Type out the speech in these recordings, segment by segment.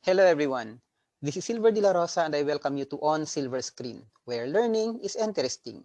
Hello everyone, this is Silver de la Rosa and I welcome you to On Silver Screen, where learning is interesting.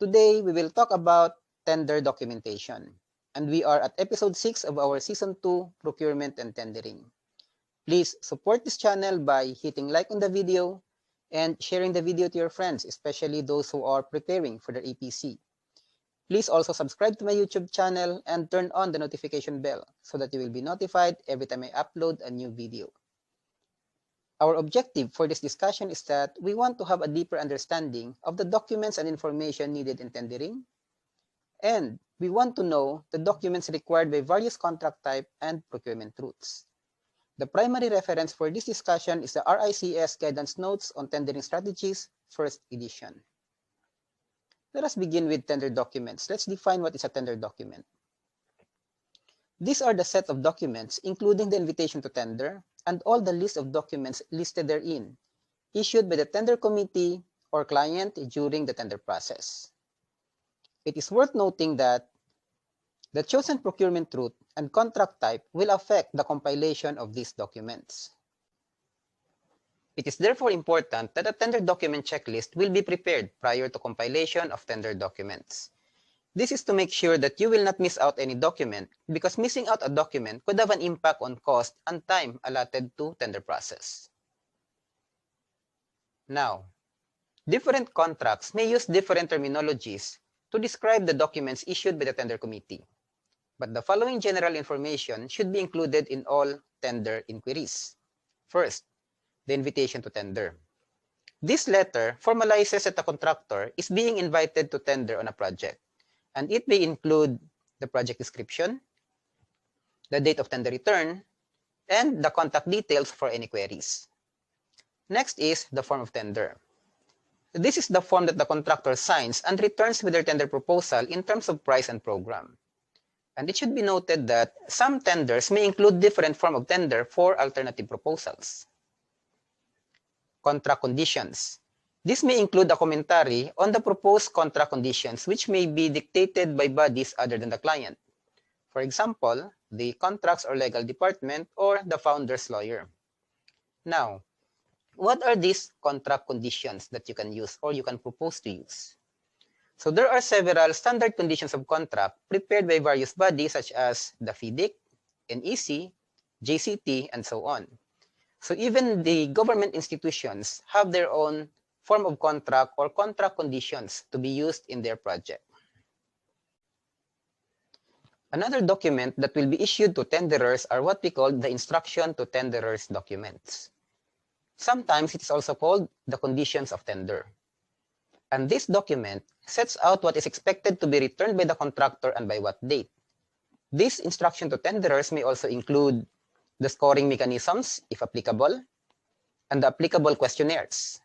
Today, we will talk about tender documentation, and we are at episode 6 of our season 2, Procurement and Tendering. Please support this channel by hitting like on the video and sharing the video to your friends, especially those who are preparing for their APC. Please also subscribe to my YouTube channel and turn on the notification bell so that you will be notified every time I upload a new video. Our objective for this discussion is that we want to have a deeper understanding of the documents and information needed in tendering, and we want to know the documents required by various contract type and procurement routes. The primary reference for this discussion is the RICS Guidance Notes on Tendering Strategies, first edition. Let us begin with tender documents. Let's define what is a tender document. These are the set of documents, including the invitation to tender, and all the list of documents listed therein, issued by the tender committee or client during the tender process. It is worth noting that the chosen procurement route and contract type will affect the compilation of these documents. It is therefore important that a tender document checklist will be prepared prior to compilation of tender documents. This is to make sure that you will not miss out any document, because missing out a document could have an impact on cost and time allotted to tender process. Now, different contracts may use different terminologies to describe the documents issued by the tender committee, but the following general information should be included in all tender inquiries. First, the invitation to tender. This letter formalizes that the contractor is being invited to tender on a project, and it may include the project description, the date of tender return, and the contact details for any queries. Next is the form of tender. This is the form that the contractor signs and returns with their tender proposal in terms of price and program. And it should be noted that some tenders may include different form of tender for alternative proposals. Contract conditions. This may include a commentary on the proposed contract conditions, which may be dictated by bodies other than the client. For example, the contracts or legal department or the founder's lawyer. Now, what are these contract conditions that you can use or you can propose to use? So there are several standard conditions of contract prepared by various bodies such as the FIDIC, NEC, JCT, and so on. So even the government institutions have their own form of contract or contract conditions to be used in their project. Another document that will be issued to tenderers are what we call the instruction to tenderers documents. Sometimes it is also called the conditions of tender. And this document sets out what is expected to be returned by the contractor and by what date. This instruction to tenderers may also include the scoring mechanisms, if applicable, and the applicable questionnaires.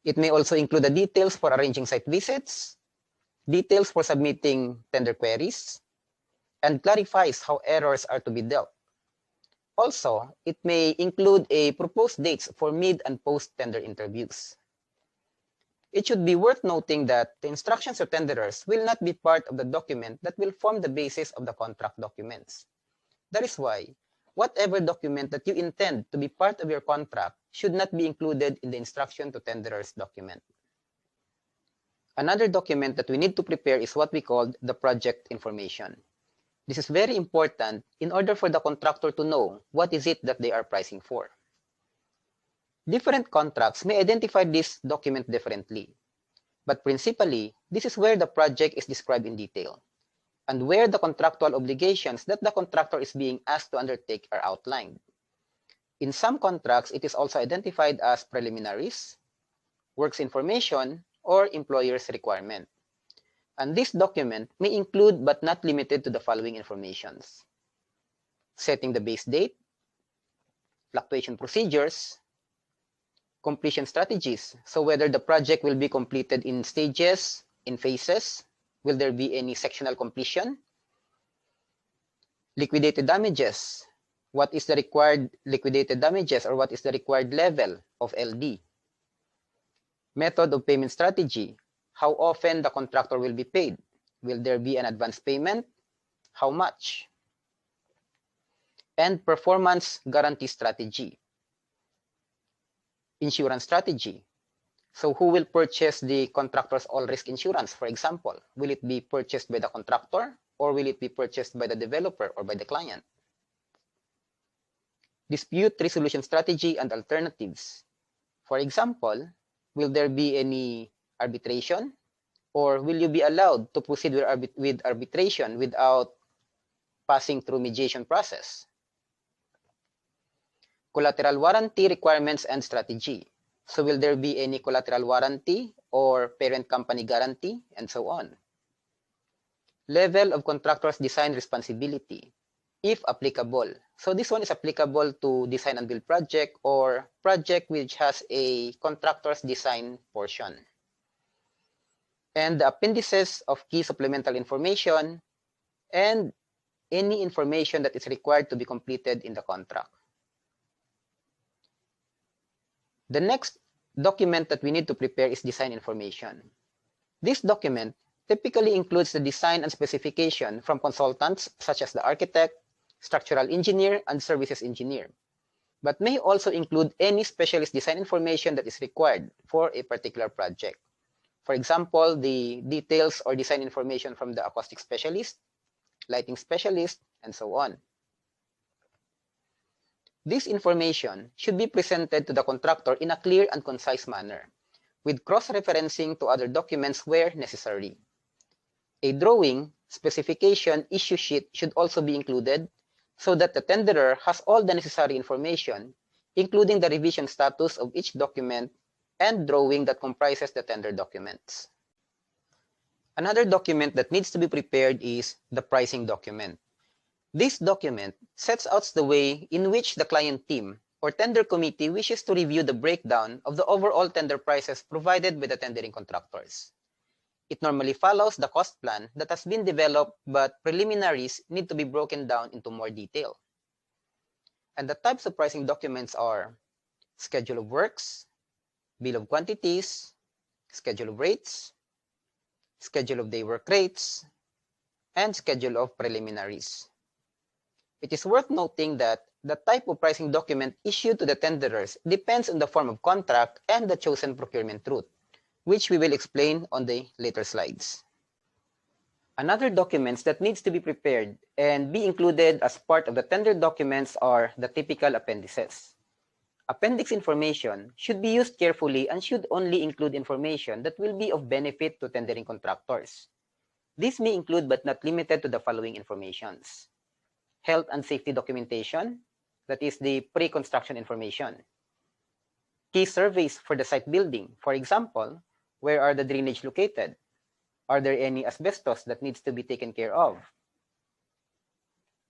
It may also include the details for arranging site visits, details for submitting tender queries, and clarifies how errors are to be dealt. Also, it may include a proposed dates for mid and post-tender interviews. It should be worth noting that the instructions to tenderers will not be part of the document that will form the basis of the contract documents. That is why, whatever document that you intend to be part of your contract should not be included in the instruction to tenderers document. Another document that we need to prepare is what we call the project information. This is very important in order for the contractor to know what is it that they are pricing for. Different contracts may identify this document differently, but principally, this is where the project is described in detail, and where the contractual obligations that the contractor is being asked to undertake are outlined. In some contracts, it is also identified as preliminaries, works information, or employer's requirement. And this document may include but not limited to the following informations: setting the base date, fluctuation procedures, completion strategies, so whether the project will be completed in stages, in phases, will there be any sectional completion, liquidated damages, what is the required liquidated damages or what is the required level of LD, method of payment strategy, how often the contractor will be paid, will there be an advance payment, how much, and performance guarantee strategy. Insurance strategy. So who will purchase the contractor's all-risk insurance, for example? Will it be purchased by the contractor, or will it be purchased by the developer or by the client? Dispute resolution strategy and alternatives. For example, will there be any arbitration, or will you be allowed to proceed with arbitration without passing through mediation process? Collateral warranty requirements and strategy. So will there be any collateral warranty or parent company guarantee, and so on? Level of contractor's design responsibility, if applicable. So this one is applicable to design and build project or project which has a contractor's design portion. And the appendices of key supplemental information and any information that is required to be completed in the contract. The next document that we need to prepare is design information. This document typically includes the design and specification from consultants such as the architect, structural engineer, and services engineer, but may also include any specialist design information that is required for a particular project. For example, the details or design information from the acoustic specialist, lighting specialist, and so on. This information should be presented to the contractor in a clear and concise manner, with cross-referencing to other documents where necessary. A drawing, specification, issue sheet should also be included so that the tenderer has all the necessary information, including the revision status of each document and drawing that comprises the tender documents. Another document that needs to be prepared is the pricing document. This document sets out the way in which the client team or tender committee wishes to review the breakdown of the overall tender prices provided by the tendering contractors. It normally follows the cost plan that has been developed, but preliminaries need to be broken down into more detail. And the types of pricing documents are schedule of works, bill of quantities, schedule of rates, schedule of day work rates, and schedule of preliminaries. It is worth noting that the type of pricing document issued to the tenderers depends on the form of contract and the chosen procurement route, which we will explain on the later slides. Another documents that needs to be prepared and be included as part of the tender documents are the typical appendices. Appendix information should be used carefully and should only include information that will be of benefit to tendering contractors. This may include but not limited to the following informations: health and safety documentation, that is the pre-construction information. Key surveys for the site building, for example, where are the drainage located? Are there any asbestos that needs to be taken care of?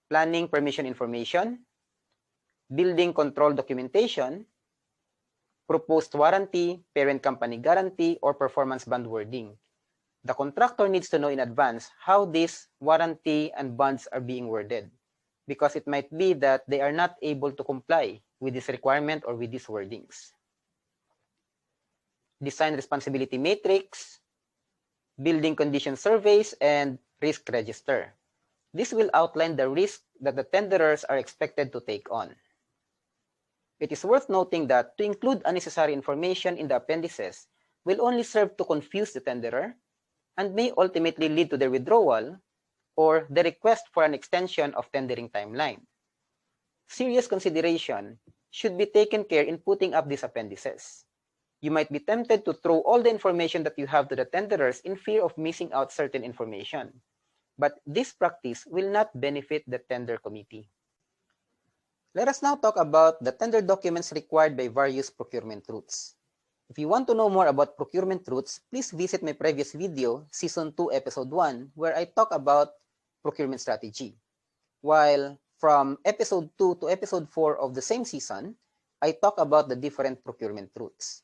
Planning permission information, building control documentation, proposed warranty, parent company guarantee, or performance bond wording. The contractor needs to know in advance how this warranty and bonds are being worded, because it might be that they are not able to comply with this requirement or with these wordings. Design responsibility matrix, building condition surveys, and risk register. This will outline the risk that the tenderers are expected to take on. It is worth noting that to include unnecessary information in the appendices will only serve to confuse the tenderer and may ultimately lead to their withdrawal or the request for an extension of tendering timeline. Serious consideration should be taken care in putting up these appendices. You might be tempted to throw all the information that you have to the tenderers in fear of missing out certain information, but this practice will not benefit the tender committee. Let us now talk about the tender documents required by various procurement routes. If you want to know more about procurement routes, please visit my previous video, Season 2, Episode 1, where I talk about procurement strategy. While from Episode 2 to Episode 4 of the same season, I talk about the different procurement routes.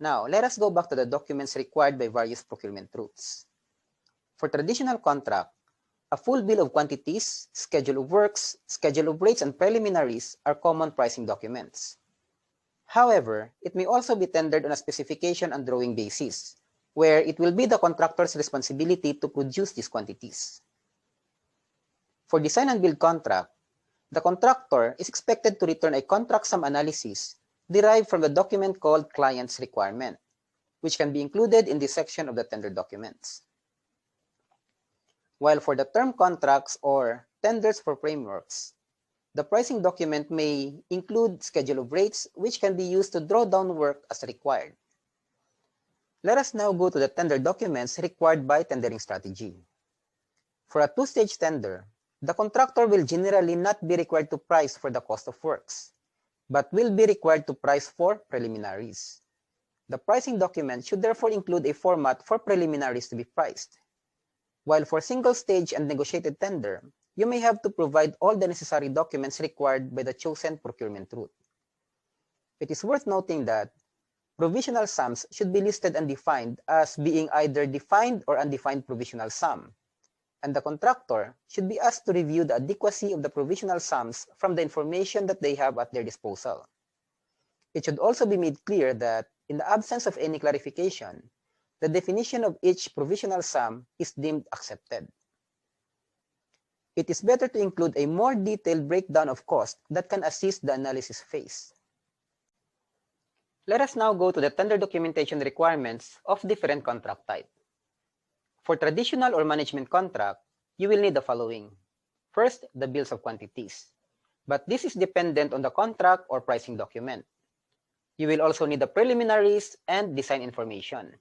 Now, let us go back to the documents required by various procurement routes. For traditional contract, a full bill of quantities, schedule of works, schedule of rates, and preliminaries are common pricing documents. However, it may also be tendered on a specification and drawing basis, where it will be the contractor's responsibility to produce these quantities. For design and build contract, the contractor is expected to return a contract sum analysis derive from the document called client's requirement, which can be included in this section of the tender documents. While for the term contracts or tenders for frameworks, the pricing document may include schedule of rates, which can be used to draw down work as required. Let us now go to the tender documents required by tendering strategy. For a two-stage tender, the contractor will generally not be required to price for the cost of works, but will be required to price for preliminaries. The pricing document should therefore include a format for preliminaries to be priced. While for single-stage and negotiated tender, you may have to provide all the necessary documents required by the chosen procurement route. It is worth noting that provisional sums should be listed and defined as being either defined or undefined provisional sum, and the contractor should be asked to review the adequacy of the provisional sums from the information that they have at their disposal. It should also be made clear that, in the absence of any clarification, the definition of each provisional sum is deemed accepted. It is better to include a more detailed breakdown of cost that can assist the analysis phase. Let us now go to the tender documentation requirements of different contract type. For traditional or management contract, you will need the following. First, the bills of quantities, but this is dependent on the contract or pricing document. You will also need the preliminaries and design information.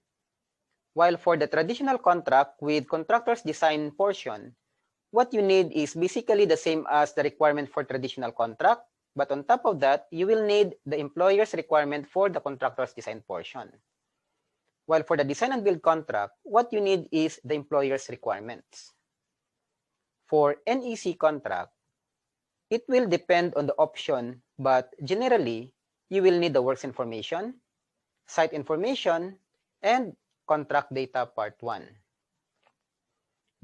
While for the traditional contract with contractor's design portion, what you need is basically the same as the requirement for traditional contract, but on top of that, you will need the employer's requirement for the contractor's design portion. While for the design and build contract, what you need is the employer's requirements. For NEC contract, it will depend on the option, but generally, you will need the works information, site information, and contract data part 1.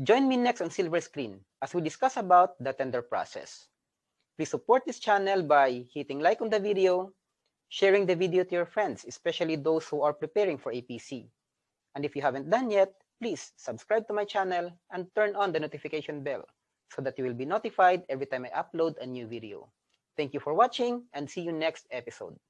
Join me next on Silver Screen as we discuss about the tender process. Please support this channel by hitting like on the video, sharing the video to your friends, especially those who are preparing for APC. And if you haven't done yet, please subscribe to my channel and turn on the notification bell so that you will be notified every time I upload a new video. Thank you for watching and see you next episode.